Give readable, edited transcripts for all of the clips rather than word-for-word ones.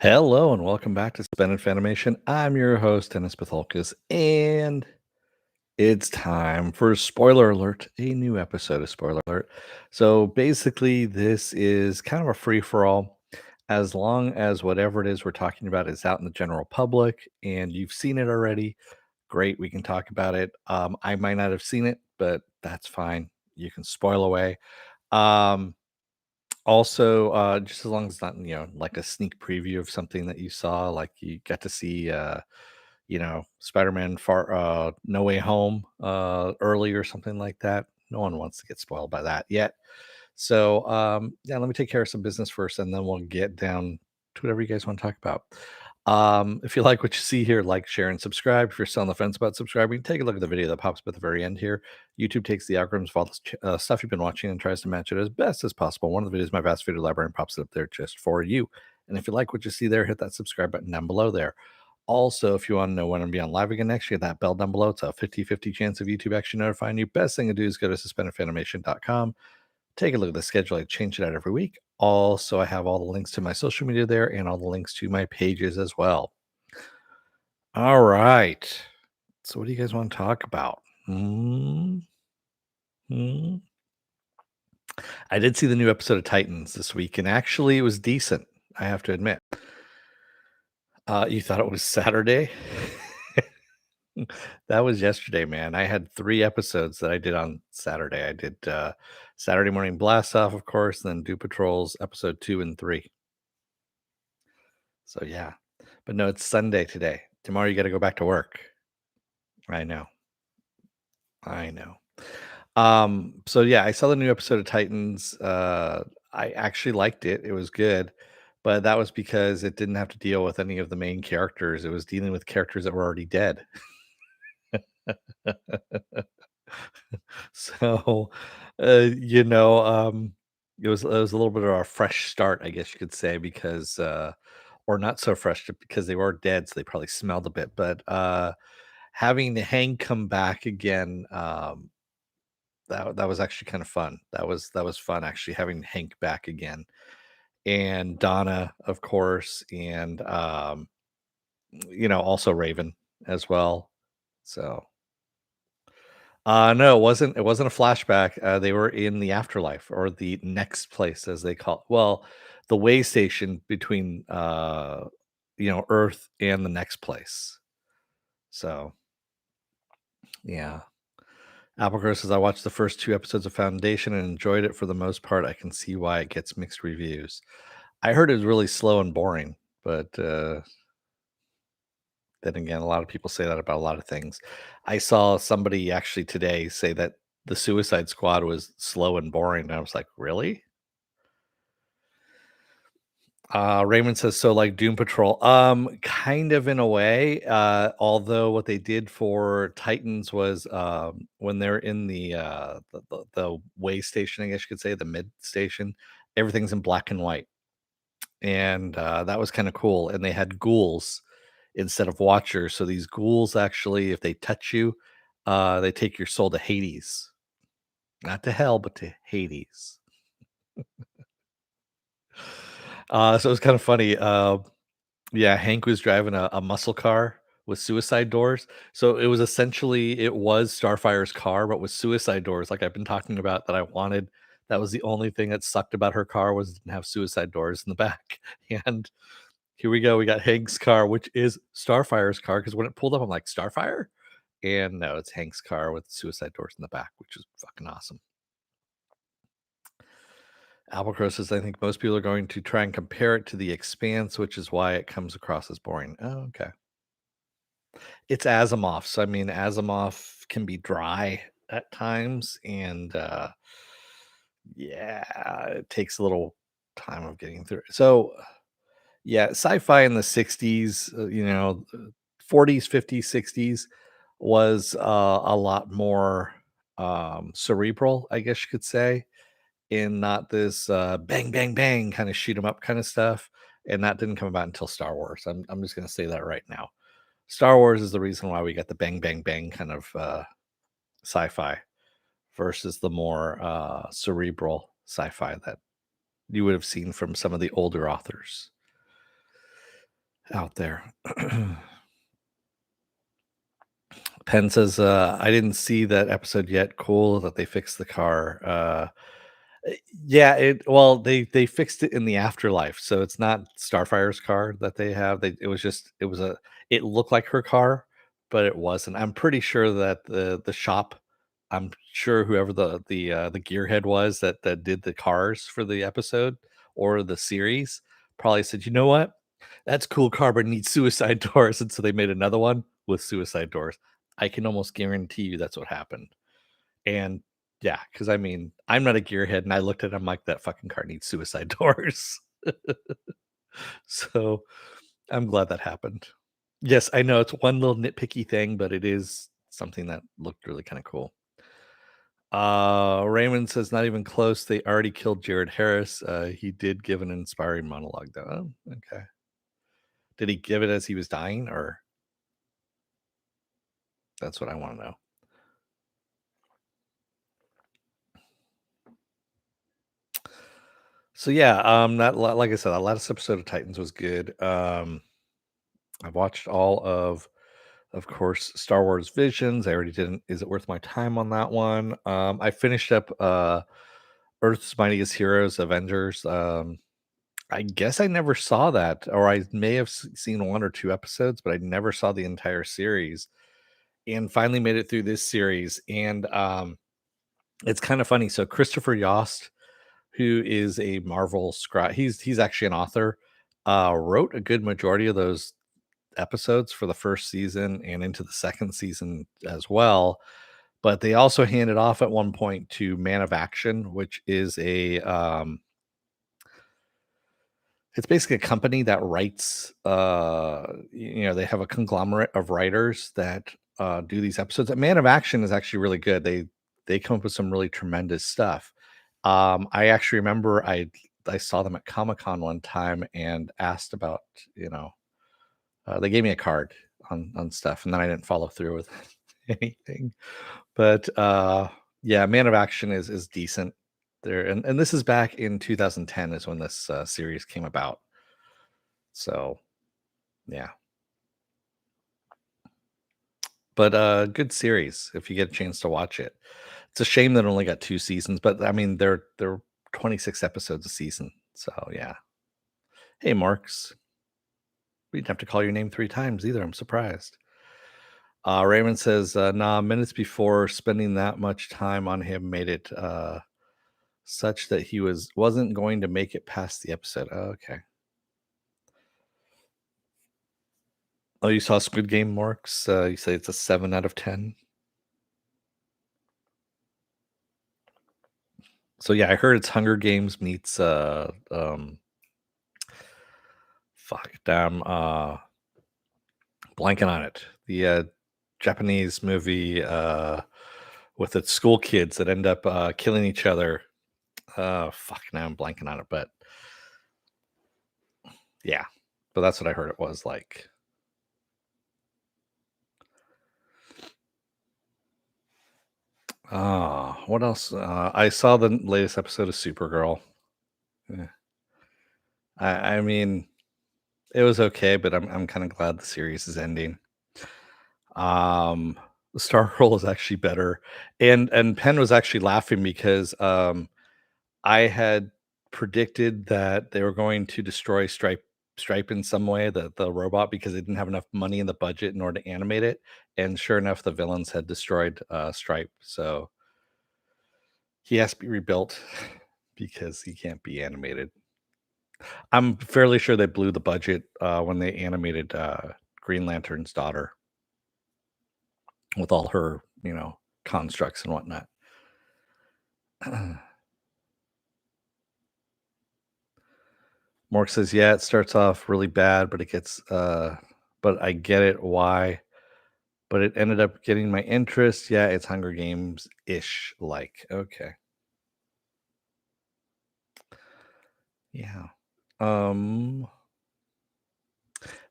Hello and welcome back to Spanish Animation. I'm your host, Dennis Bithoulkas, and it's time for Spoiler Alert, a new episode of Spoiler Alert. So basically, this is kind of a free for all. As long as whatever it is we're talking about is out in the general public and you've seen it already, great, we can talk about it. I might not have seen it, but that's fine. You can spoil away. Um, also, just as long as it's not, like a sneak preview of something that you saw, like you got to see, Spider-Man Far No Way Home early or something like that. No one wants to get spoiled by that yet. So, yeah, let me take care of some business first, and then we'll get down to whatever you guys want to talk about. If you like what you see here, like, share, and subscribe. If you're still on the fence about subscribing, take a look at the video that pops up at the very end here. YouTube takes the algorithms of all this stuff you've been watching and tries to match it as best as possible. One of the videos, my vast video library, and pops it up there just for you. And if you like what you see there, hit that subscribe button down below there. Also, if you want to know when I'm be on live again next year, that bell down below, it's a 50-50 chance of YouTube actually notifying you. Best thing to do is go to suspendedfanimation.com. Take a look at the schedule. I change it out every week. Also, I have all the links to my social media there and all the links to my pages as well. All right. So, what do you guys want to talk about? Hmm. I did see the new episode of Titans this week, and actually, it was decent. I have to admit. You thought it was Saturday? That was yesterday, man. I had 3 episodes that I did on Saturday. I did, Saturday Morning Blast Off, of course, then Do Patrols episode 2 and 3. So, yeah. But no, it's Sunday today. Tomorrow you gotta go back to work. I know. I know. So yeah, I saw the new episode of Titans. I actually liked it. It was good, but that was because it didn't have to deal with any of the main characters. It was dealing with characters that were already dead. So, it was a little bit of a fresh start, I guess you could say, because or not so fresh because they were dead, so they probably smelled a bit. But having Hank come back again, that was actually kind of fun. That was fun actually having Hank back again, and Donna, of course, and also Raven as well. So no, it wasn't a flashback. They were in the afterlife or the next place as they call it. Well, the way station between Earth and the next place. So yeah. Applecrow says I watched the first 2 episodes of Foundation and enjoyed it for the most part. I can see why it gets mixed reviews. I heard it was really slow and boring, but then again, a lot of people say that about a lot of things. I saw somebody actually today say that the Suicide Squad was slow and boring, and I was like, "Really?" Raymond says, "So like Doom Patrol." Kind of in a way. Although what they did for Titans was when they're in the way station, I guess you could say, the mid station, everything's in black and white, and that was kind of cool. And they had ghouls instead of watchers. So these ghouls actually, if they touch you, they take your soul to Hades, not to hell, but to Hades. So it was kind of funny. Yeah, Hank was driving a muscle car with suicide doors. So it was Starfire's car, but with suicide doors, like I've been talking about that I wanted. That was the only thing that sucked about her car was it didn't have suicide doors in the back. And here we go. We got Hank's car, which is Starfire's car, because when it pulled up, I'm like, Starfire? And no, it's Hank's car with suicide doors in the back, which is fucking awesome. Applecrow says, I think most people are going to try and compare it to The Expanse, which is why it comes across as boring. Oh, okay. It's Asimov. So, I mean, Asimov can be dry at times. And yeah, it takes a little time of getting through it. So, yeah, sci-fi in the 60s, 40s, 50s, 60s was a lot more cerebral, I guess you could say, in not this bang, bang, bang kind of shoot 'em up kind of stuff. And that didn't come about until Star Wars. I'm just going to say that right now. Star Wars is the reason why we got the bang, bang, bang kind of sci-fi versus the more cerebral sci-fi that you would have seen from some of the older authors. out there. Penn says, I didn't see that episode yet. Cool that they fixed the car. Yeah, they fixed it in the afterlife, so it's not Starfire's car that they have. It looked like her car, but it wasn't. I'm pretty sure that the shop, I'm sure whoever the gearhead was that did the cars for the episode or the series probably said, you know what, that's cool car, but it needs suicide doors, and so they made another one with suicide doors. I can almost guarantee you that's what happened. And yeah, because I mean, I'm not a gearhead, and I looked at him like that fucking car needs suicide doors. So I'm glad that happened. Yes, I know it's one little nitpicky thing, but it is something that looked really kind of cool. Raymond says not even close. They already killed Jared Harris. He did give an inspiring monologue though. Oh, okay. Did he give it as he was dying, or that's what I want to know. So yeah, that like I said, the last episode of Titans was good. I've watched all of course, Star Wars Visions. I already didn't. Is it worth my time on that one? I finished up Earth's Mightiest Heroes, Avengers. I guess I never saw that, or I may have seen one or two episodes, but I never saw the entire series. And finally made it through this series, and it's kind of funny. So Christopher Yost, who is a Marvel scribe, he's actually an author. Wrote a good majority of those episodes for the first season and into the second season as well. But they also handed off at one point to Man of Action, which is it's basically a company that writes, they have a conglomerate of writers that do these episodes. And Man of Action is actually really good. They come up with some really tremendous stuff. I actually remember I saw them at Comic-Con one time and asked about, you know, they gave me a card on stuff, and then I didn't follow through with anything. But yeah, Man of Action is decent there, and this is back in 2010 is when this series came about. So yeah, but good series if you get a chance to watch it. It's a shame that it only got two seasons, but I mean they're 26 episodes a season. So yeah. Hey Marks, we didn't have to call your name three times either. I'm surprised. Raymond says, nah, minutes before spending that much time on him made it such that he wasn't going to make it past the episode. Oh, okay. Oh, you saw Squid Game, Marks? You say it's a 7 out of 10. So yeah, I heard it's Hunger Games meets fuck damn blanking on it. The Japanese movie with the school kids that end up killing each other. Fuck, now I'm blanking on it, but yeah. But that's what I heard it was like. What else? I saw the latest episode of Supergirl. Eh, I mean, it was okay, but I'm kind of glad the series is ending. Um, Stargirl is actually better, and Penn was actually laughing because I had predicted that they were going to destroy Stripe in some way, the robot, because they didn't have enough money in the budget in order to animate it. And sure enough, the villains had destroyed Stripe, so he has to be rebuilt because he can't be animated. I'm fairly sure they blew the budget when they animated Green Lantern's daughter with all her, constructs and whatnot. Mork says, "Yeah, it starts off really bad, but it gets, but I get it why. But it ended up getting my interest. Yeah, it's Hunger Games ish. Like, okay, yeah." Um,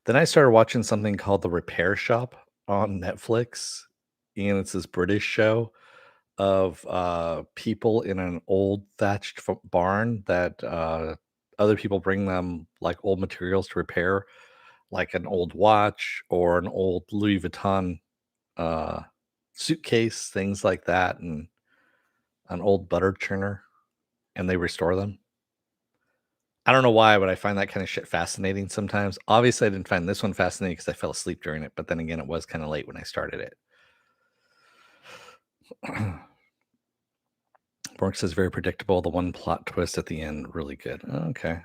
then I started watching something called The Repair Shop on Netflix, and it's this British show of people in an old thatched barn that other people bring them like old materials to repair. like an old watch or an old Louis Vuitton uh, suitcase, things like that, and an old butter churner, and they restore them. I don't know why, but I find that kind of shit fascinating sometimes. Obviously, I didn't find this one fascinating because I fell asleep during it, but then again, it was kind of late when I started it. Bork says very predictable. The one plot twist at the end, really good. Okay.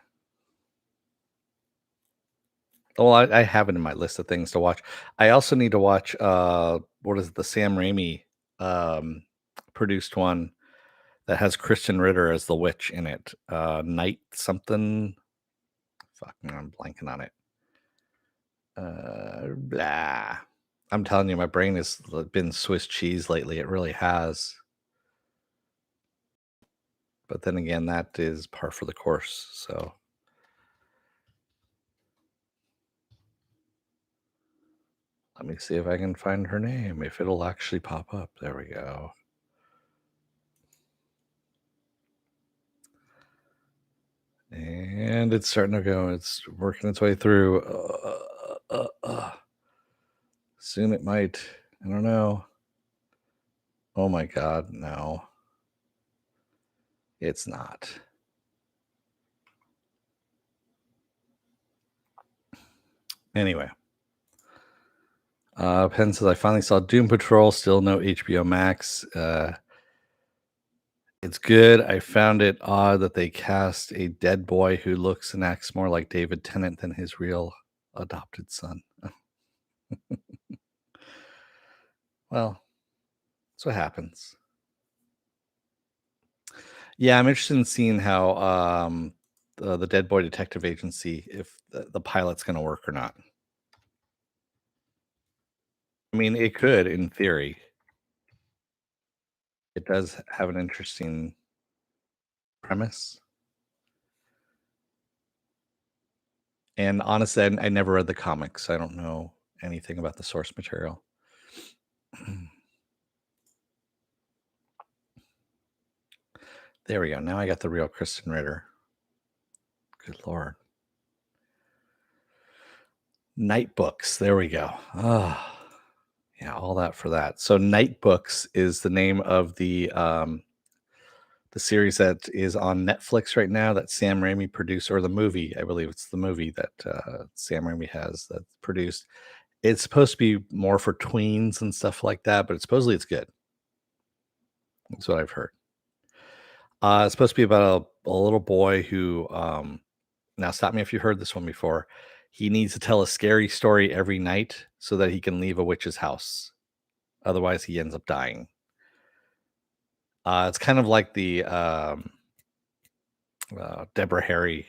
Well, I have it in my list of things to watch. I also need to watch what is it, the Sam Raimi um produced one that has Kristen Ritter as the witch in it. Night something. Fuck, now I'm blanking on it. Blah. I'm telling you, my brain has been Swiss cheese lately. It really has. But then again, that is par for the course. So let me see if I can find her name, if it'll actually pop up. There we go. And it's starting to go. It's working its way through. Soon it might. I don't know. Oh my God, no. It's not. Anyway. Penn says, I finally saw Doom Patrol, still no HBO Max. It's good. I found it odd that they cast a dead boy who looks and acts more like David Tennant than his real adopted son. Well, that's what happens. Yeah, I'm interested in seeing how the Dead Boy Detective Agency, if the pilot's going to work or not. I mean, it could, in theory. It does have an interesting premise. And honestly, I never read the comics. I don't know anything about the source material. There we go. Now I got the real Kristen Ritter. Good Lord. Night Books. There we go. Ah, yeah, all that for that. So Night Books is the name of the series that is on Netflix right now that Sam Raimi produced, or the movie. I believe it's the movie that Sam Raimi has that produced. It's supposed to be more for tweens and stuff like that, but supposedly it's good. That's what I've heard. It's supposed to be about a little boy who, now stop me if you heard this one before. He needs to tell a scary story every night so that he can leave a witch's house. Otherwise, he ends up dying. It's kind of like the Deborah Harry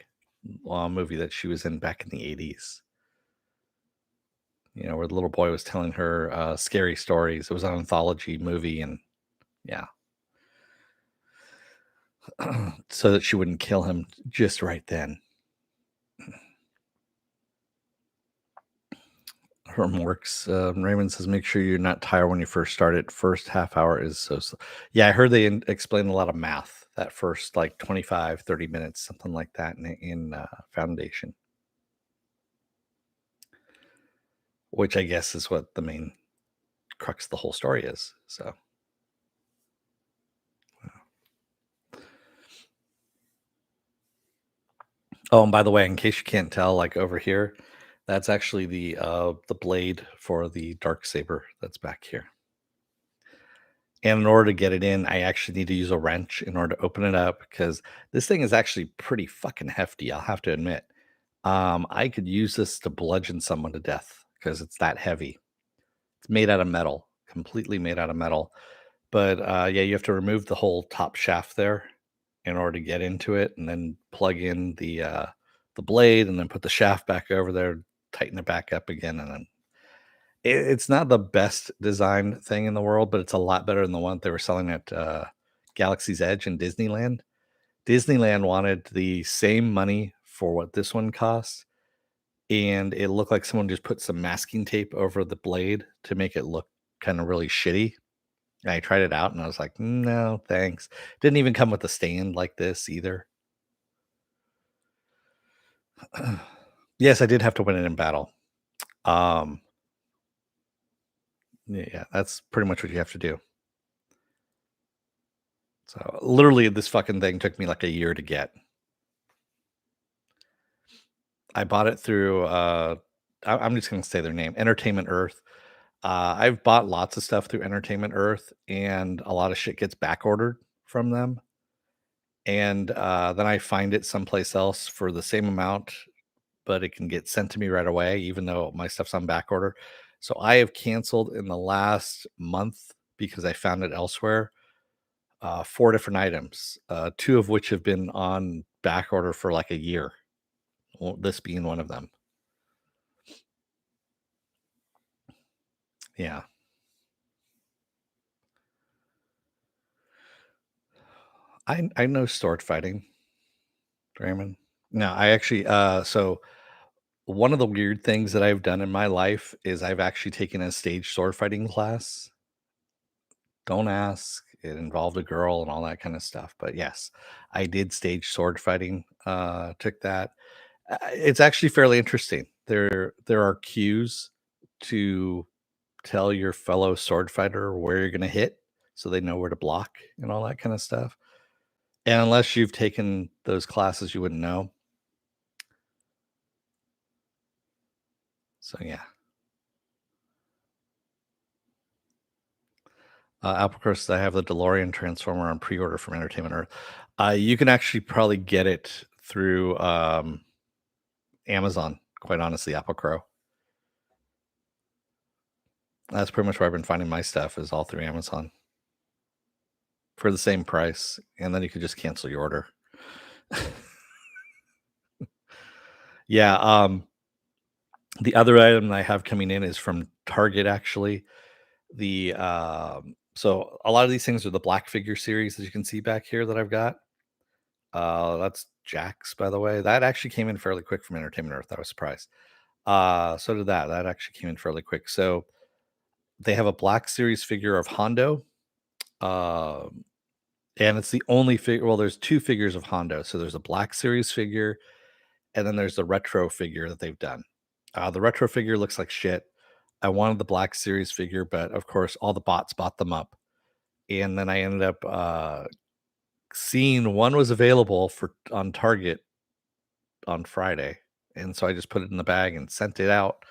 movie that she was in back in the 80s. You know, where the little boy was telling her scary stories. It was an anthology movie, and yeah, so that she wouldn't kill him just right then. Herm works. Raymond says, make sure you're not tired when you first start it. First half hour is so slow. Yeah, I heard they explain a lot of math that first like 25, 30 minutes, something like that in Foundation, which I guess is what the main crux of the whole story is. So, oh, and by the way, in case you can't tell, like over here, that's actually the blade for the dark saber that's back here. And in order to get it in, I actually need to use a wrench in order to open it up because this thing is actually pretty fucking hefty, I'll have to admit. I could use this to bludgeon someone to death because it's that heavy. It's made out of metal, completely made out of metal. But yeah, you have to remove the whole top shaft there in order to get into it, and then plug in the blade, and then put the shaft back over there, tighten it back up again, and then it's not the best designed thing in the world, but it's a lot better than the one they were selling at Galaxy's Edge in Disneyland. Disneyland wanted the same money for what this one cost, and it looked like someone just put some masking tape over the blade to make it look kind of really shitty. And I tried it out, and I was like, no, thanks. Didn't even come with a stand like this either. Yes, I did have to win it in battle. Um, yeah, that's pretty much what you have to do. So literally, this fucking thing took me like a year to get. I bought it through. I'm just gonna say their name, Entertainment Earth. I've bought lots of stuff through Entertainment Earth, and a lot of shit gets back ordered from them. And then I find it someplace else for the same amount, but it can get sent to me right away, even though my stuff's on back order. So I have canceled in the last month because I found it elsewhere. Four different items, two of which have been on back order for like a year. Well, this being one of them. Yeah, I know sword fighting, Raymond. No, I actually. So one of the weird things that I've done in my life is I've actually taken a stage sword fighting class. Don't ask. It involved a girl and all that kind of stuff. But yes, I did stage sword fighting. Took that. It's actually fairly interesting. There are cues to tell your fellow sword fighter where you're going to hit, so they know where to block and all that kind of stuff. And unless you've taken those classes, you wouldn't know. So yeah, Apple Course. I have the DeLorean Transformer on pre-order from Entertainment Earth. You can actually probably get it through Amazon. Quite honestly, Apple Crow. That's pretty much where I've been finding my stuff is all through Amazon for the same price, and then you could just cancel your order. Yeah. The other item I have coming in is from Target. Actually, so a lot of these things are the Black Figure series, as you can see back here that I've got. That's Jax, by the way. That actually came in fairly quick from Entertainment Earth. I was surprised. So did that. That actually came in fairly quick. So they have a Black Series figure of Hondo. Um, and it's the only figure. Well, there's two figures of Hondo. So there's a Black Series figure, and then there's the retro figure that they've done. The retro figure looks like shit. I wanted the Black Series figure, but of course, all the bots bought them up. And then I ended up seeing one was available for on Target on Friday. And so I just put it in the bag and sent it out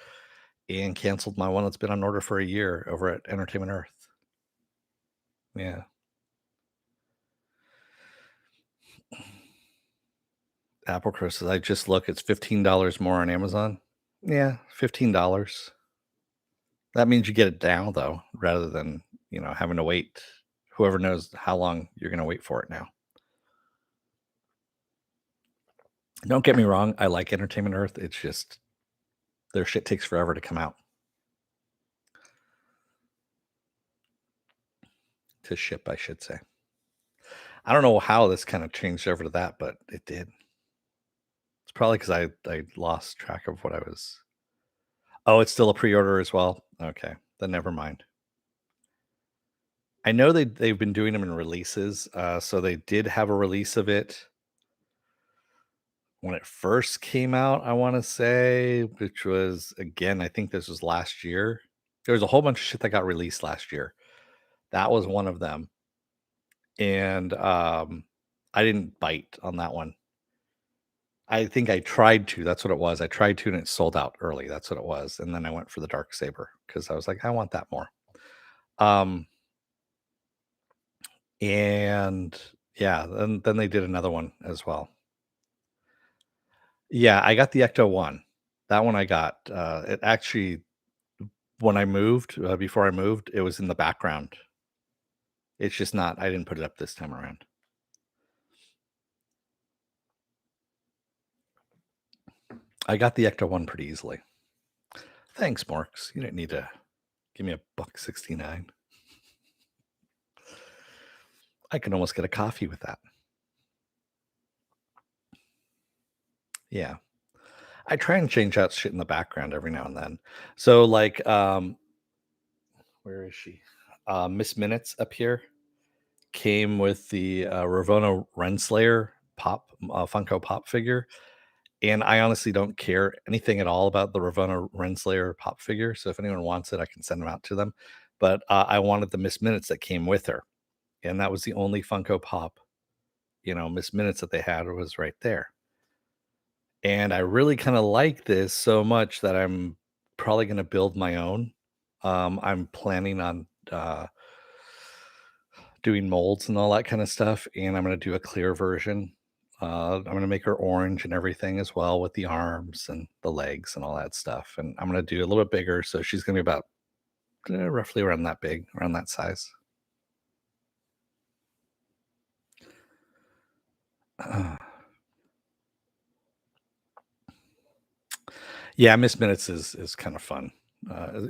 and canceled my one that's been on order for a year over at Entertainment Earth. Yeah. Apple Crisp, I just look, it's $15 more on Amazon. Yeah, $15. That means you get it now though, rather than, having to wait. Whoever knows how long you're gonna wait for it now. Don't get me wrong, I like Entertainment Earth. It's just their shit takes forever to come out. To ship, I should say. I don't know how this kind of changed over to that, but it did. It's probably because I lost track of what I was. Oh, it's still a pre-order as well. Okay, then never mind. I know they've been doing them in releases. So they did have a release of it when it first came out. I want to say, which was again, I think this was last year. There was a whole bunch of shit that got released last year. That was one of them, and I didn't bite on that one. I think I tried to. That's what it was. I tried to, and it sold out early. That's what it was. And then I went for the Dark Saber because I was like, I want that more. Um, and yeah, then they did another one as well. Yeah, I got the Ecto one. That one I got. It actually, when I moved, before I moved, it was in the background. It's just not. I didn't put it up this time around. I got the Ecto one pretty easily. Thanks, Morks. You didn't need to give me a buck 69. I can almost get a coffee with that. Yeah. I try and change out shit in the background every now and then. So like where is she? Miss Minutes up here came with the Ravonna Renslayer Funko Pop figure, And I honestly don't care anything at all about the Ravonna Renslayer pop figure. So if anyone wants it, I can send them out to them. But I wanted the Miss Minutes that came with her, and that was the only Funko Pop, Miss Minutes that they had was right there. And I really kind of like this so much that I'm probably going to build my own. I'm planning on doing molds and all that kind of stuff, and I'm going to do a clear version. I'm going to make her orange and everything as well with the arms and the legs and all that stuff. And I'm going to do a little bit bigger, so she's going to be about roughly around that big, around that size. Yeah, Miss Minutes is kind of fun.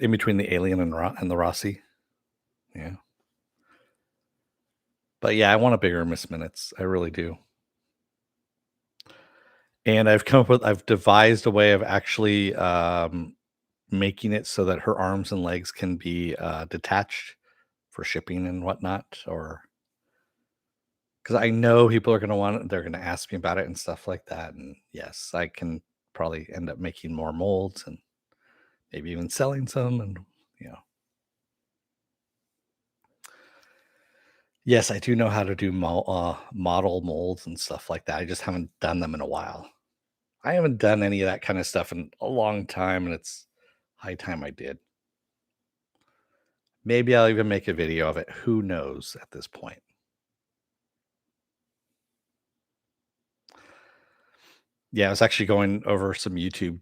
In between the alien and the Rossi. Yeah. But yeah, I want a bigger Miss Minutes. I really do. And I've devised a way of actually making it so that her arms and legs can be detached for shipping and whatnot, or because I know people are going to want it, they're going to ask me about it and stuff like that. And yes, I can probably end up making more molds and maybe even selling some. And you know, yes, I do know how to do model molds and stuff like that. I just haven't done them in a while. I haven't done any of that kind of stuff in a long time, and it's high time I did. Maybe I'll even make a video of it. Who knows at this point? Yeah, I was actually going over some YouTube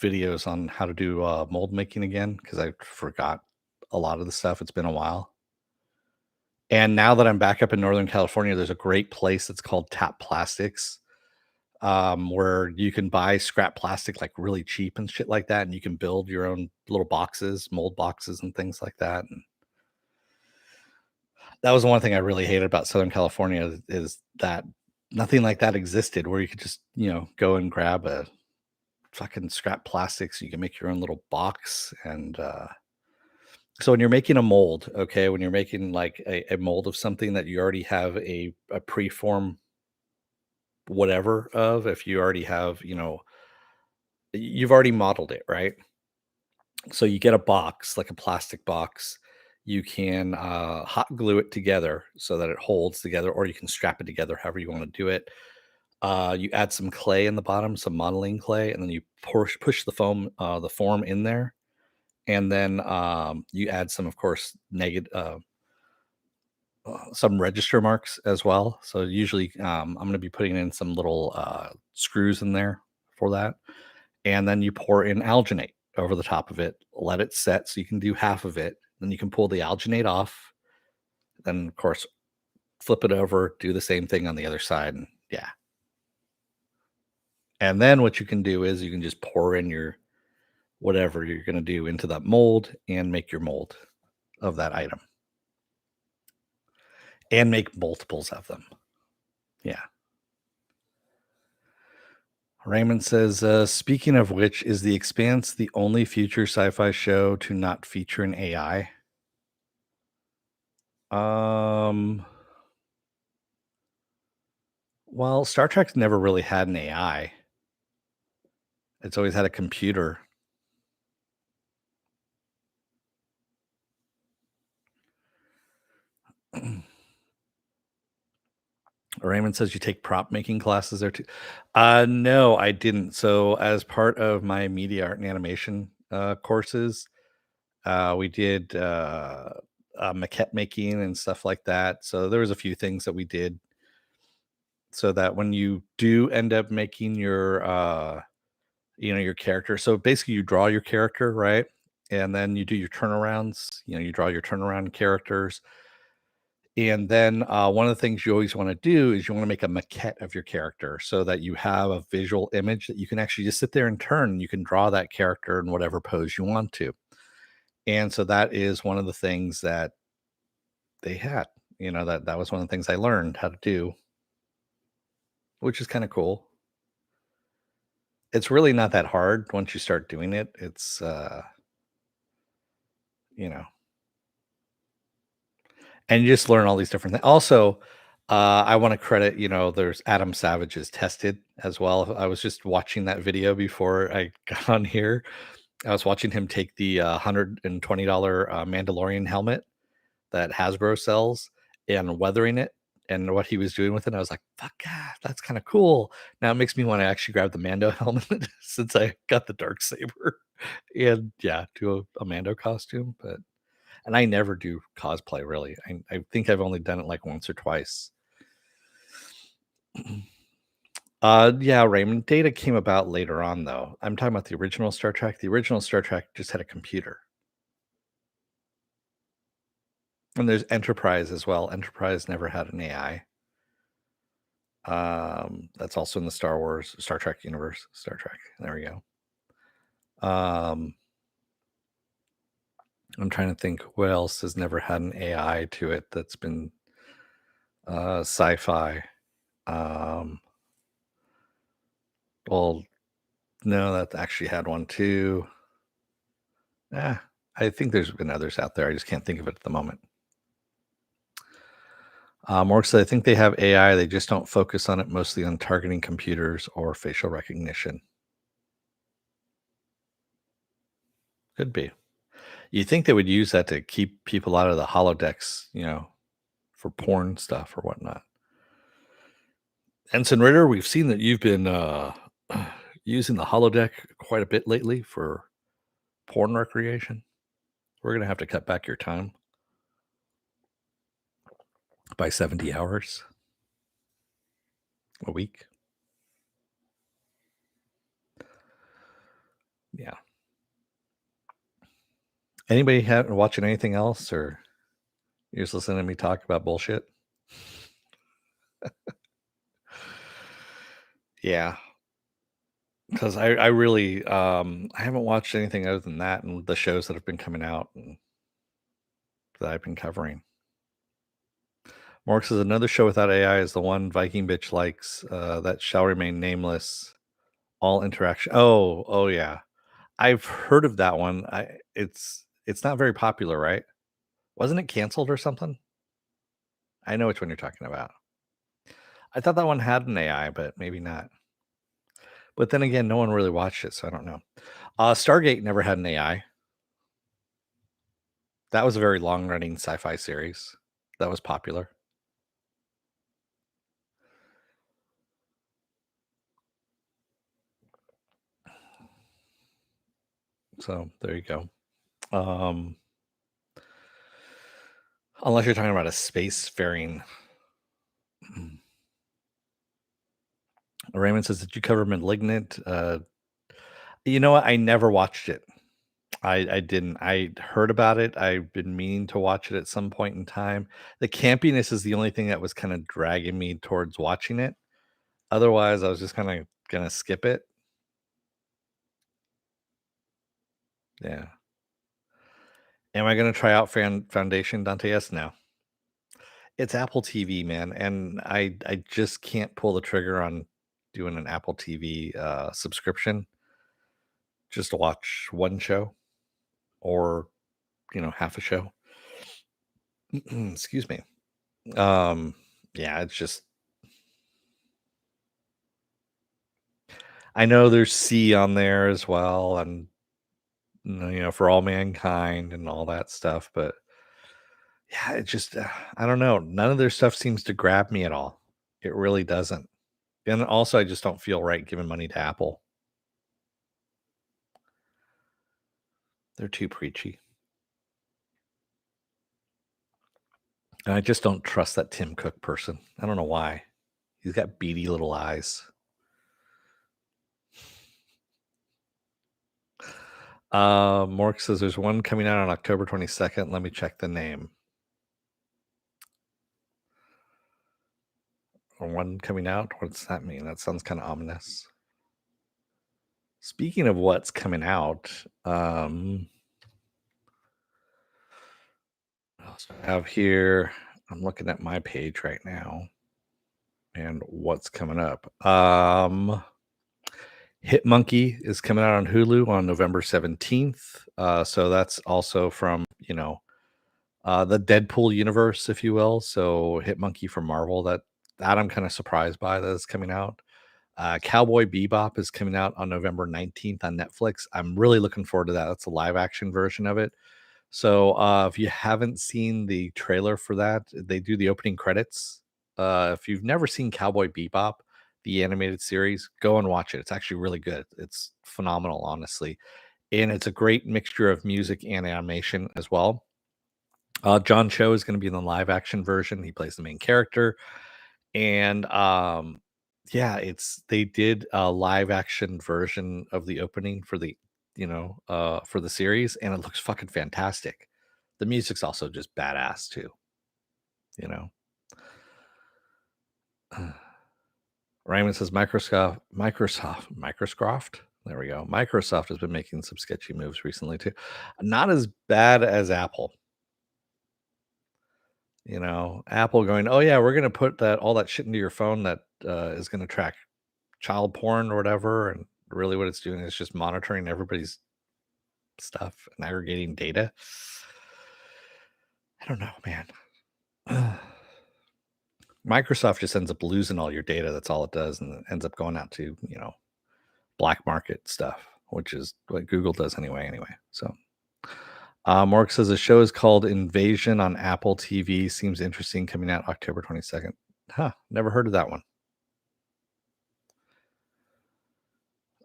videos on how to do mold making again because I forgot a lot of the stuff. It's been a while. And now that I'm back up in Northern California, there's a great place that's called Tap Plastics, where you can buy scrap plastic like really cheap and shit like that, and you can build your own little boxes, mold boxes, and things like that. And that was the one thing I really hated about Southern California is that nothing like that existed, where you could just go and grab a fucking scrap plastics. You can make your own little box. And so when you're making a mold, okay, when you're making like a mold of something that you already have a preform whatever of, if you already have, you've already modeled it, right? So you get a box, like a plastic box. You can hot glue it together so that it holds together, or you can strap it together however you want to do it. You add some clay in the bottom, some modeling clay, and then you push the form in there, and then you add some, of course, negative some register marks as well. So usually, I'm going to be putting in some little screws in there for that, and then you pour in alginate over the top of it. Let it set so you can do half of it. Then you can pull the alginate off. Then, of course, flip it over, do the same thing on the other side, and yeah. And then what you can do is you can just pour in your whatever you're going to do into that mold and make your mold of that item and make multiples of them. Yeah. Raymond says, speaking of which, is The Expanse the only future sci-fi show to not feature an AI? Um, well, Star Trek's never really had an AI. It's always had a computer. Raymond says you take prop making classes there too. No, I didn't. So as part of my media art and animation courses, we did maquette making and stuff like that. So there was a few things that we did so that when you do end up making your your character, so basically you draw your character, right? And then you do your turnarounds, you draw your turnaround characters. And then one of the things you always want to do is you want to make a maquette of your character so that you have a visual image that you can actually just sit there and turn. And you can draw that character in whatever pose you want to. And so that is one of the things that they had. That was one of the things I learned how to do, which is kind of cool. It's really not that hard once you start doing it. It's you know, and you just learn all these different things. Also, I want to credit, there's Adam Savage's Tested as well. I was just watching that video before I got on here. I was watching him take the $120 Mandalorian helmet that Hasbro sells and weathering it and what he was doing with it. I was like, fuck yeah, that's kind of cool. Now it makes me want to actually grab the Mando helmet since I got the dark saber and yeah, do a Mando costume. And I never do cosplay really. I think I've only done it like once or twice. Yeah, Raymond. Data came about later on though. I'm talking about the original Star Trek. The original Star Trek just had a computer. And there's Enterprise as well. Enterprise never had an AI. That's also in the Star Trek universe. Star Trek. There we go. I'm trying to think what else has never had an AI to it that's been sci-fi. Well, no, that actually had one too. Yeah, I think there's been others out there. I just can't think of it at the moment. Morg said, I think they have AI. They just don't focus on it mostly on targeting computers or facial recognition. Could be. You think they would use that to keep people out of the holodecks, for porn stuff or whatnot. Ensign Ritter, we've seen that you've been using the holodeck quite a bit lately for porn recreation. We're going to have to cut back your time by 70 hours a week. Yeah. Anybody watching anything else, or you're just listening to me talk about bullshit? Yeah. Because I really I haven't watched anything other than that and the shows that have been coming out and that I've been covering. Mark says another show without AI is the one Viking bitch likes. That shall remain nameless. All interaction. Oh yeah. I've heard of that one. It's not very popular, right? Wasn't it canceled or something? I know which one you're talking about. I thought that one had an AI, but maybe not. But then again, no one really watched it, so I don't know. Stargate never had an AI. That was a very long-running sci-fi series that was popular. So there you go. Unless you're talking about a spacefaring. Raymond says, did you cover Malignant? You know what? I never watched it. I didn't. I heard about it. I've been meaning to watch it at some point in time. The campiness is the only thing that was kind of dragging me towards watching it. Otherwise, I was just kind of gonna skip it. Yeah. Am I gonna try out Foundation Dante? Yes, no. It's Apple TV, man, and I just can't pull the trigger on doing an Apple TV subscription just to watch one show or half a show. Excuse me. Yeah, it's just I know there's C on there as well, and for all mankind and all that stuff, but yeah, it just I don't know. None of their stuff seems to grab me at all. It really doesn't. And also, I just don't feel right giving money to Apple. They're too preachy. And I just don't trust that Tim Cook person. I don't know why. He's got beady little eyes. Mork says there's one coming out on October 22nd. Let me check the name. Or one coming out? What's that mean? That sounds kind of ominous. Speaking of what's coming out, I have here, I'm looking at my page right now and what's coming up. Hit Monkey is coming out on Hulu on November 17th. So that's also from, the Deadpool universe, if you will. So Hitmonkey from Marvel. That I'm kind of surprised by that is coming out. Cowboy Bebop is coming out on November 19th on Netflix. I'm really looking forward to that. That's a live action version of it. So if you haven't seen the trailer for that, they do the opening credits. If you've never seen Cowboy Bebop, the animated series, go and watch it. It's actually really good. It's phenomenal, honestly. And it's a great mixture of music and animation as well. John Cho is going to be in the live action version. He plays the main character. And yeah, they did a live action version of the opening for for the series, and it looks fucking fantastic. The music's also just badass too, you know. Raymond says Microsoft. There we go. Microsoft has been making some sketchy moves recently too. Not as bad as Apple. Apple going, oh yeah, we're gonna put that all that shit into your phone that is gonna track child porn or whatever, and really what it's doing is just monitoring everybody's stuff and aggregating data. I don't know, man. Microsoft just ends up losing all your data. That's all it does, and it ends up going out to black market stuff, which is what Google does anyway. So, Mark says the show is called Invasion on Apple TV. Seems interesting. Coming out October 22nd. Huh? Never heard of that one.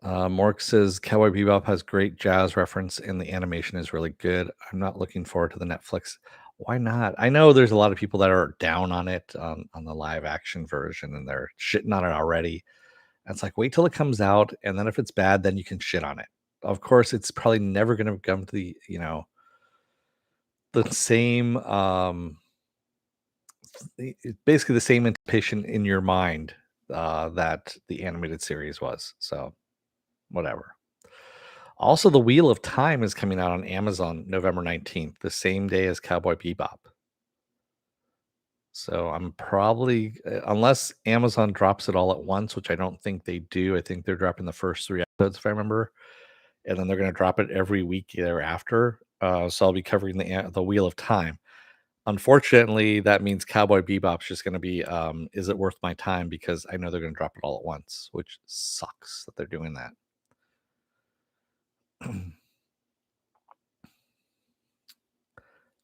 Mork says Cowboy Bebop has great jazz reference and the animation is really good. I'm not looking forward to the Netflix. Why not? I know there's a lot of people that are down on it on the live action version and they're shitting on it already. And it's like, wait till it comes out, and then if it's bad, then you can shit on it. Of course, it's probably never going to come to the same basically the same anticipation in your mind that the animated series was. So whatever. Also, The Wheel of Time is coming out on Amazon November 19th, the same day as Cowboy Bebop. So I'm probably, unless Amazon drops it all at once, which I don't think they do. I think they're dropping the first 3 episodes, if I remember, and then they're going to drop it every week thereafter. So I'll be covering the Wheel of Time. Unfortunately, that means Cowboy Bebop's just going to be, is it worth my time? Because I know they're going to drop it all at once, which sucks that they're doing that.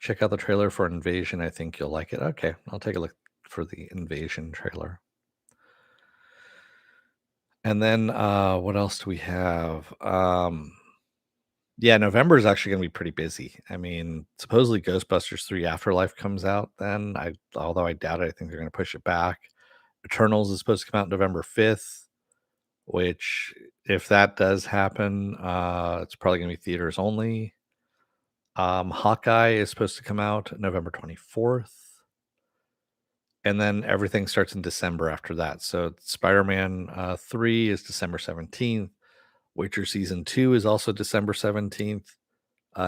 Check out the trailer for Invasion. I think you'll like it. Okay, I'll take a look for the Invasion trailer. And then what else do we have? Yeah, November is actually going to be pretty busy. I mean, supposedly Ghostbusters 3 Afterlife comes out then. Although I doubt it, I think they're going to push it back. Eternals is supposed to come out November 5th, which if that does happen, it's probably going to be theaters only. Hawkeye is supposed to come out November 24th. And then everything starts in December after that. So Spider-Man 3 is December 17th. Witcher season 2 is also December 17th.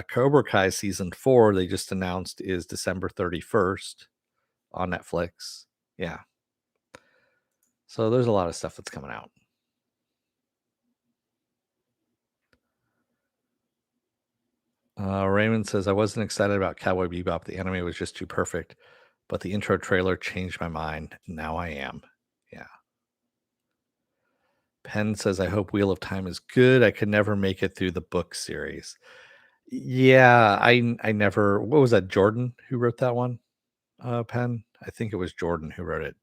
Cobra Kai season 4, they just announced, is December 31st on Netflix. Yeah. So there's a lot of stuff that's coming out. Raymond says, I wasn't excited about Cowboy Bebop. The anime was just too perfect. But the intro trailer changed my mind. Now I am. Yeah. Penn says, I hope Wheel of Time is good. I could never make it through the book series. Yeah, I never. What was that? Jordan who wrote that one? Penn. I think it was Jordan who wrote it.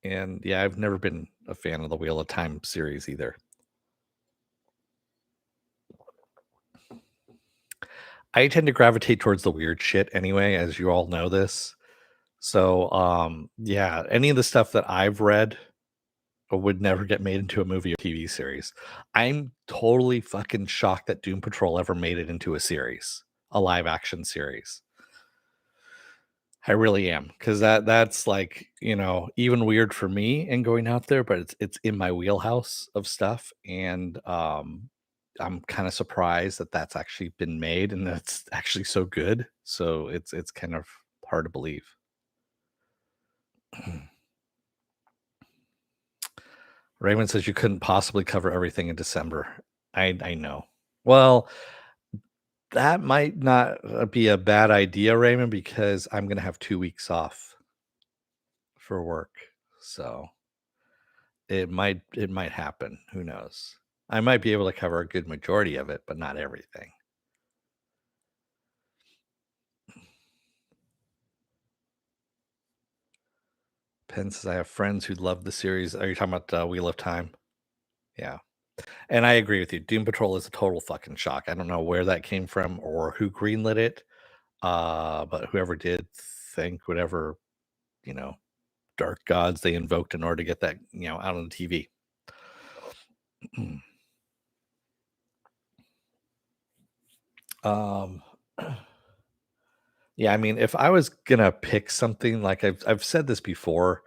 And yeah, I've never been a fan of the Wheel of Time series either. I tend to gravitate towards the weird shit anyway, as you all know this. So yeah, any of the stuff that I've read would never get made into a movie or TV series. I'm totally fucking shocked that Doom Patrol ever made it into a series, a live action series. I really am, because that's like, even weird for me and going out there, but it's in my wheelhouse of stuff, and I'm kind of surprised that that's actually been made and that's actually so good. So it's kind of hard to believe. Raymond says you couldn't possibly cover everything in December. I know. Well, That might not be a bad idea, Raymond, because I'm gonna have 2 weeks off for work. So it might happen. Who knows? I might be able to cover a good majority of it, but not everything. Penn says I have friends who love the series. Are you talking about Wheel of Time? Yeah. And I agree with you. Doom Patrol is a total fucking shock. I don't know where that came from or who greenlit it. But whoever did, think whatever, you know, dark gods they invoked in order to get that, out on the TV. um yeah, I mean, if I was gonna pick something, like I've said this before,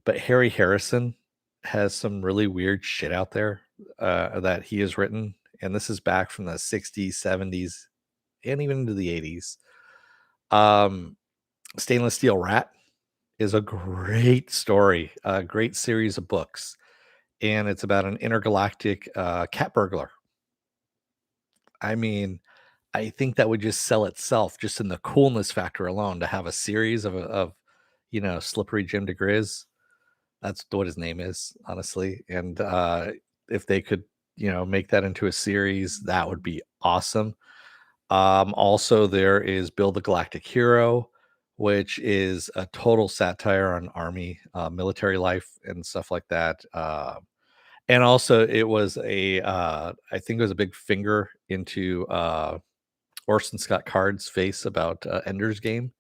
but Harry Harrison has some really weird shit out there that he has written, and this is back from the 60s, 70s, and even into the 80s. Um, Stainless Steel Rat is a great story, a great series of books, and it's about an intergalactic cat burglar. I mean, I think that would just sell itself just in the coolness factor alone to have a series of Slippery Jim DeGriz. That's what his name is, honestly. And if they could, make that into a series, that would be awesome. Also, there is Bill the Galactic Hero, which is a total satire on army, military life, and stuff like that. And also, it was I think it was a big finger into Orson Scott Card's face about Ender's Game,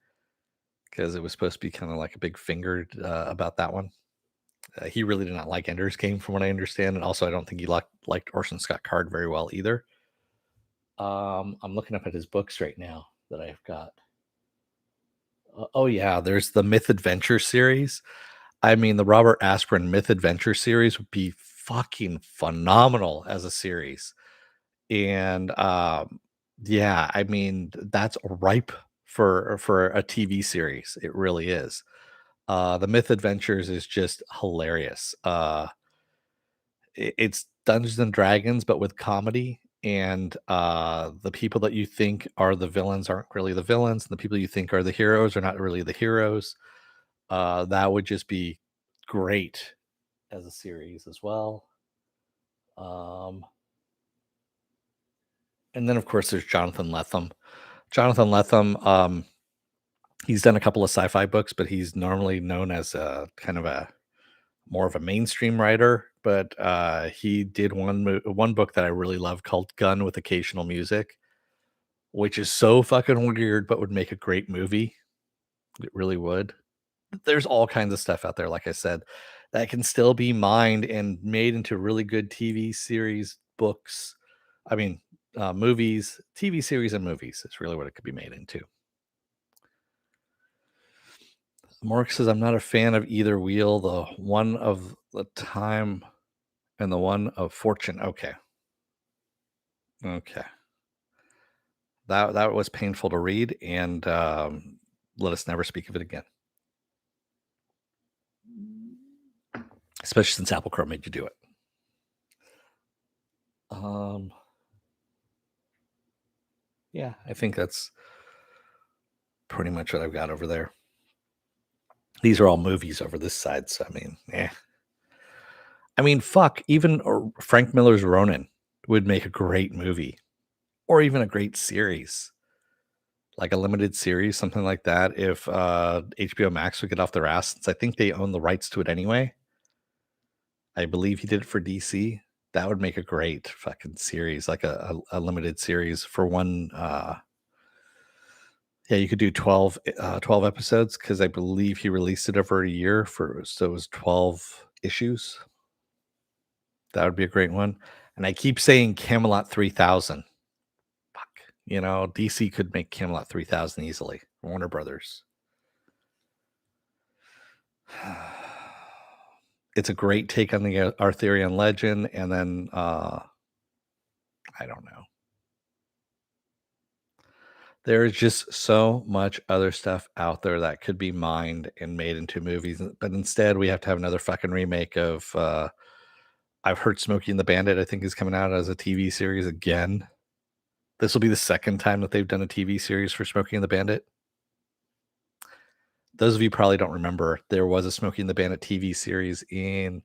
because it was supposed to be kind of like a big finger about that one. He really did not like Ender's Game, from what I understand, and also I don't think he liked Orson Scott Card very well either. I'm looking up at his books right now that I've got. Oh yeah, there's the Myth Adventure series. I mean, the Robert Asprin Myth Adventure series would be fucking phenomenal as a series. And yeah, I mean, that's ripe for a TV series. It really is. The Myth Adventures is just hilarious. It's Dungeons and Dragons, but with comedy. And the people that you think are the villains aren't really the villains, and the people you think are the heroes are not really the heroes. That would just be great as a series as well. Um, and then of course there's Jonathan Lethem. Jonathan Lethem, he's done a couple of sci-fi books, but he's normally known as a kind of a more of a mainstream writer. But he did one book that I really love called Gun with Occasional Music, which is so fucking weird, but would make a great movie. It really would. There's all kinds of stuff out there, like I said, that can still be mined and made into really good TV series, books. I mean, movies, TV series, and movies. It's really what it could be made into. Mark says, I'm not a fan of either wheel, the one of the time and the one of fortune. Okay. Okay. That was painful to read, and let us never speak of it again. Especially since Apple Crow made you do it. Yeah, I think that's pretty much what I've got over there. These are all movies over this side, so I mean, I mean, fuck, even Frank Miller's Ronin would make a great movie, or even a great series, like a limited series, something like that. If HBO Max would get off their ass, since I think they own the rights to it anyway. I believe he did it for DC. That would make a great fucking series, like a limited series for one. Yeah, you could do 12 episodes, because I believe he released it over a year, so it was 12 issues. That would be a great one. And I keep saying Camelot 3000. Fuck. DC could make Camelot 3000 easily. Warner Brothers. It's a great take on the Arthurian legend, and then I don't know. There's just so much other stuff out there that could be mined and made into movies, but instead we have to have another fucking remake of I've heard Smokey and the Bandit, I think, is coming out as a TV series again. This will be the second time that they've done a TV series for Smokey and the Bandit. Those of you probably don't remember, there was a Smokey and the Bandit TV series in,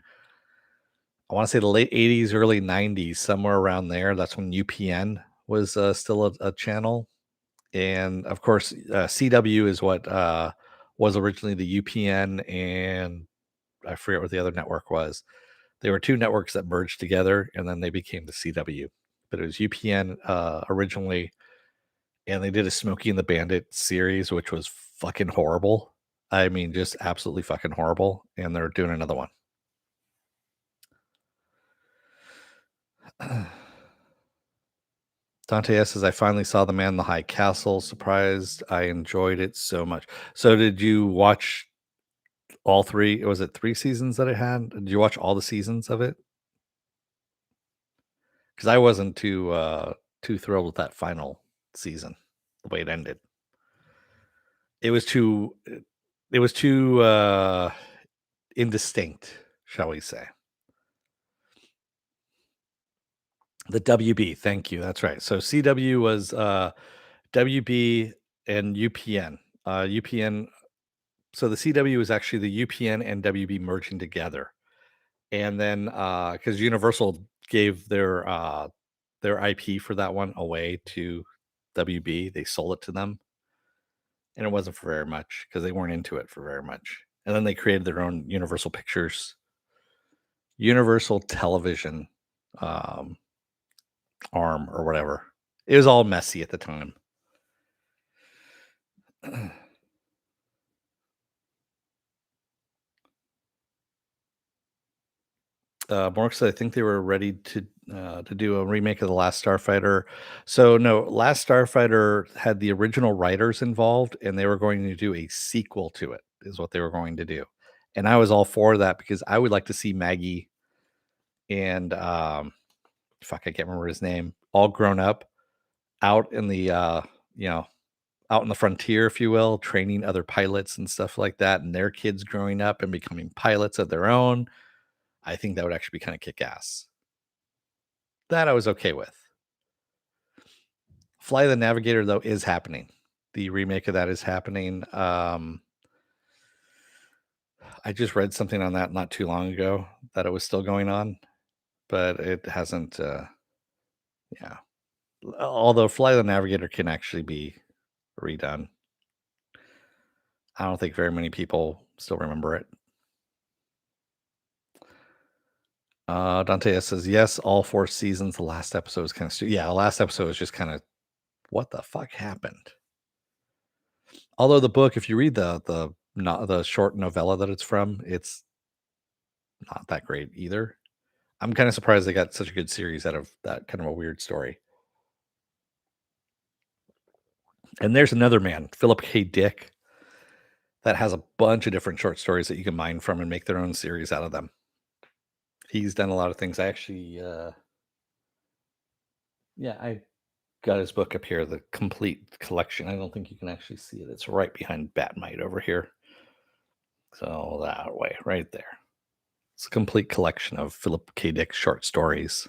I want to say, the late 80s, early 90s, somewhere around there. That's when UPN was still a channel. And of course, CW is what was originally the UPN, and I forget what the other network was. There were two networks that merged together, and then they became the CW. But it was UPN originally, and they did a Smokey and the Bandit series, which was fucking horrible. I mean, just absolutely fucking horrible. And they're doing another one. Dante S says, I finally saw The Man in the High Castle. Surprised I enjoyed it so much. So, did you watch all three? Was it 3 seasons that it had? Did you watch all the seasons of it? Because I wasn't too thrilled with that final season, the way it ended. It was too indistinct, shall we say. The WB, thank you. That's right. So CW was WB and UPN. UPN. So the CW was actually the UPN and WB merging together, and then because Universal gave their IP for that one away to WB, they sold it to them, and it wasn't for very much because they weren't into it for very much. And then they created their own Universal Pictures, Universal Television um, arm or whatever. It was all messy at the time. Mark said, I think they were ready to do a remake of The Last Starfighter. So no, Last Starfighter had the original writers involved, and they were going to do a sequel to it. Is what they were going to do, and I was all for that because I would like to see Maggie and fuck, I can't remember his name, all grown up out in the you know out in the frontier, if you will, training other pilots and stuff like that, and their kids growing up and becoming pilots of their own. I think that would actually be kind of kick ass. That I was okay with. Fly the Navigator, though, is happening. The remake of that is happening. I just read something on that not too long ago that it was still going on, but it hasn't. Yeah. Although Fly the Navigator can actually be redone. I don't think very many people still remember it. Dante S says, yes, all 4 seasons. The last episode was kind of yeah, the last episode was just kind of what the fuck happened. Although the book, if you read the short novella that it's from, it's not that great either. I'm kind of surprised they got such a good series out of that kind of a weird story. And there's another man, Philip K. Dick, that has a bunch of different short stories that you can mine from and make their own series out of them. He's done a lot of things. I actually, yeah, I got his book up here, the complete collection. I don't think you can actually see it. It's right behind Batmite over here. So that way, right there. It's a complete collection of Philip K. Dick short stories.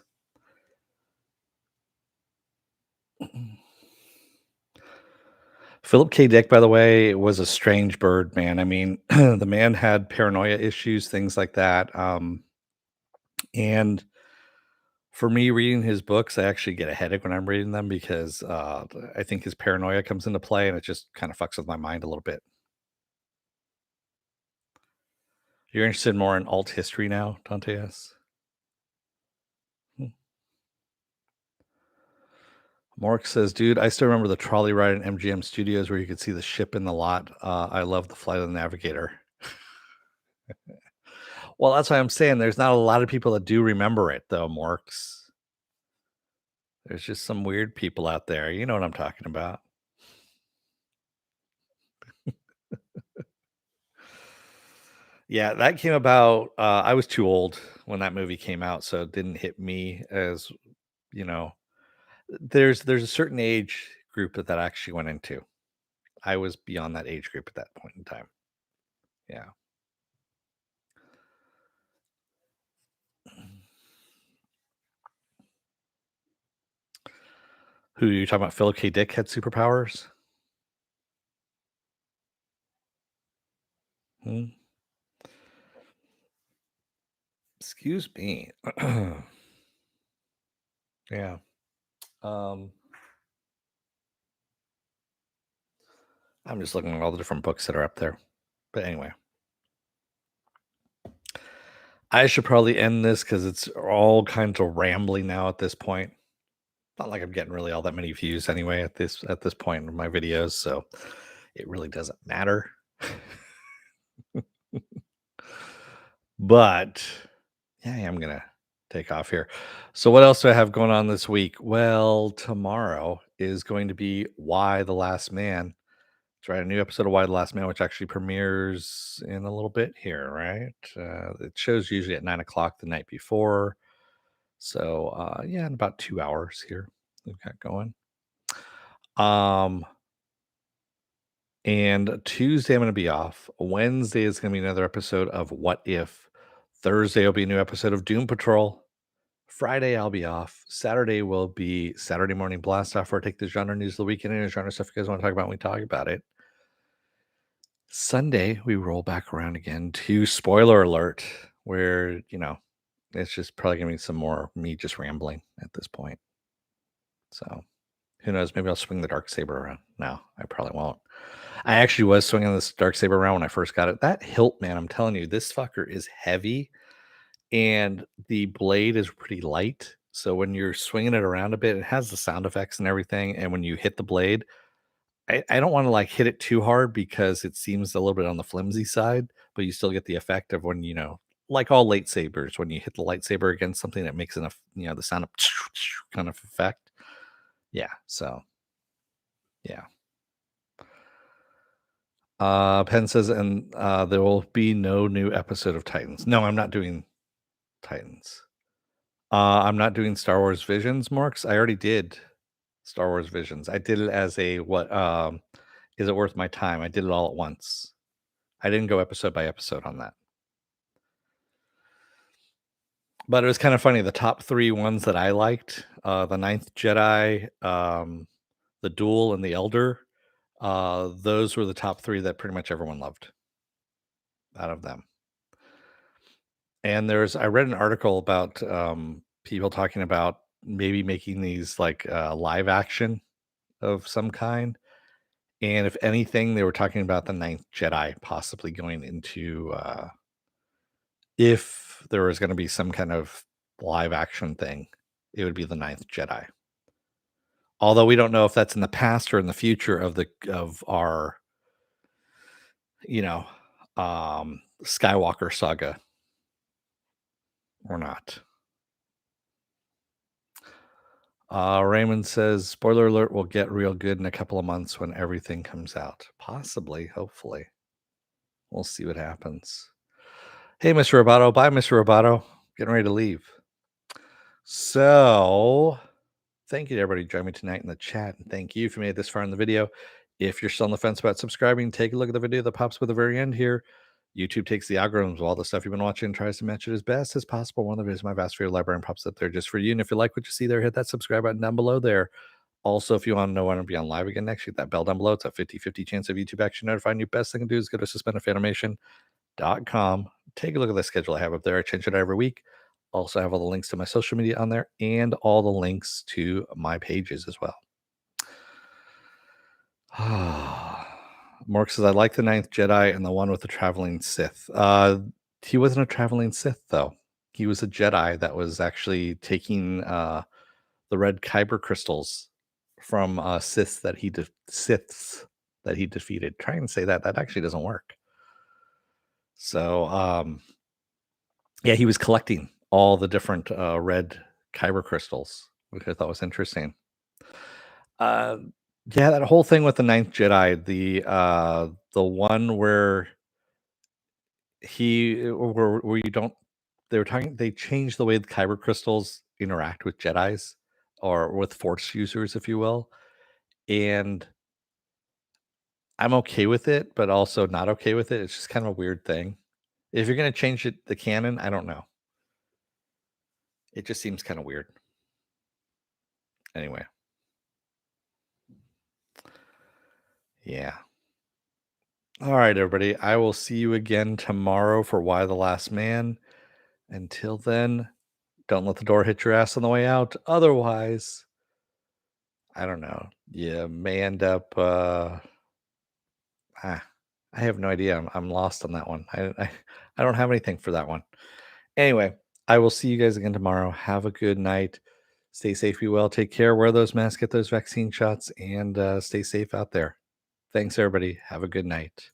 Philip K. Dick, by the way, was a strange bird, man. I mean, the man had paranoia issues, things like that. And for me, reading his books, I actually get a headache when I'm reading them because I think his paranoia comes into play and it just kind of fucks with my mind a little bit. You're interested more in alt history now, Dante S? Hmm. Mork says, dude, I still remember the trolley ride in MGM Studios where you could see the ship in the lot. I love the Flight of the Navigator. Well, that's why I'm saying there's not a lot of people that do remember it, though, Morks. There's just some weird people out there. You know what I'm talking about. Yeah, that came about. I was too old when that movie came out, so it didn't hit me as, you know. There's a certain age group that actually went into. I was beyond that age group at that point in time. Yeah. Who are you talking about? Phil K. Dick had superpowers? Hmm? Excuse me. Yeah. Um, I'm just looking at all the different books that are up there. But anyway, I should probably end this because it's all kinds of rambling now at this point. Not like I'm getting really all that many views anyway at this point in my videos, so it really doesn't matter. But yeah, I'm gonna take off here. So what else do I have going on this week? Well, tomorrow is going to be Why the Last Man. It's right, a new episode of Why the Last Man, which actually premieres in a little bit here, right? It shows usually at 9 o'clock the night before. So yeah, in about 2 hours here we've got going. And Tuesday I'm gonna be off. Wednesday is gonna be another episode of What If. Thursday will be a new episode of Doom Patrol. Friday I'll be off. Saturday will be Saturday Morning Blast Off, where I take the genre news of the weekend and genre stuff you guys want to talk about. We talk about it. Sunday we roll back around again to spoiler alert, where it's just probably gonna be some more me just rambling at this point. So who knows? Maybe I'll swing the dark saber around. No, I probably won't. I actually was swinging this dark saber around when I first got it. That hilt, man, I'm telling you, this fucker is heavy, and the blade is pretty light. So when you're swinging it around a bit, it has the sound effects and everything. And when you hit the blade, I don't want to like hit it too hard because it seems a little bit on the flimsy side, but you still get the effect of when like all lightsabers, when you hit the lightsaber against something that makes enough, the sound of kind of effect. Yeah. So yeah. Penn says, and there will be no new episode of Titans. No, I'm not doing Titans. I'm not doing Star Wars Visions, Marks. I already did Star Wars Visions. I did it as a what is it worth my time? I did it all at once. I didn't go episode by episode on that. But it was kind of funny. The top three ones that I liked, the Ninth Jedi, the Duel, and the Elder, those were the top three that pretty much everyone loved out of them. And I read an article about people talking about maybe making these like live action of some kind. And if anything, they were talking about the Ninth Jedi possibly going into if there was going to be some kind of live action thing, it would be the Ninth Jedi. Although we don't know if that's in the past or in the future of our, you know, Skywalker saga or not. Raymond says, spoiler alert, will get real good in a couple of months when everything comes out. Possibly, hopefully. We'll see what happens. Hey, Mr. Roboto. Bye, Mr. Roboto. Getting ready to leave. So, thank you to everybody joining me tonight in the chat. And thank you if you made it this far in the video. If you're still on the fence about subscribing, take a look at the video that pops up at the very end here. YouTube takes the algorithms of all the stuff you've been watching and tries to match it as best as possible. One of the videos, my vast video library, and pops up there just for you. And if you like what you see there, hit that subscribe button down below there. Also, if you want to know when I'll be on live again next, hit that bell down below. It's a 50-50 chance of YouTube actually notifying you. Best thing to do is go to suspendedfanimation.com. Take a look at the schedule I have up there. I change it every week. Also, I have all the links to my social media on there and all the links to my pages as well. Mark says, I like the Ninth Jedi and the one with the traveling Sith. He wasn't a traveling Sith, though. He was a Jedi that was actually taking the red kyber crystals from Siths that he defeated. Try and say that. That actually doesn't work. So, yeah, he was collecting all the different red kyber crystals, which I thought was interesting. Yeah, that whole thing with the Ninth Jedi, the one where where you don't they changed the way the kyber crystals interact with Jedis or with Force users, if you will. And I'm okay with it, but also not okay with it. It's just kind of a weird thing. If you're gonna change the canon, I don't know. It just seems kind of weird. Anyway. Yeah. All right, everybody. I will see you again tomorrow for Why the Last Man. Until then, don't let the door hit your ass on the way out. Otherwise, I don't know. You may end up. Ah, I have no idea. I'm lost on that one. I don't have anything for that one. Anyway, I will see you guys again tomorrow. Have a good night. Stay safe, be well, take care, wear those masks, get those vaccine shots, and stay safe out there. Thanks, everybody. Have a good night.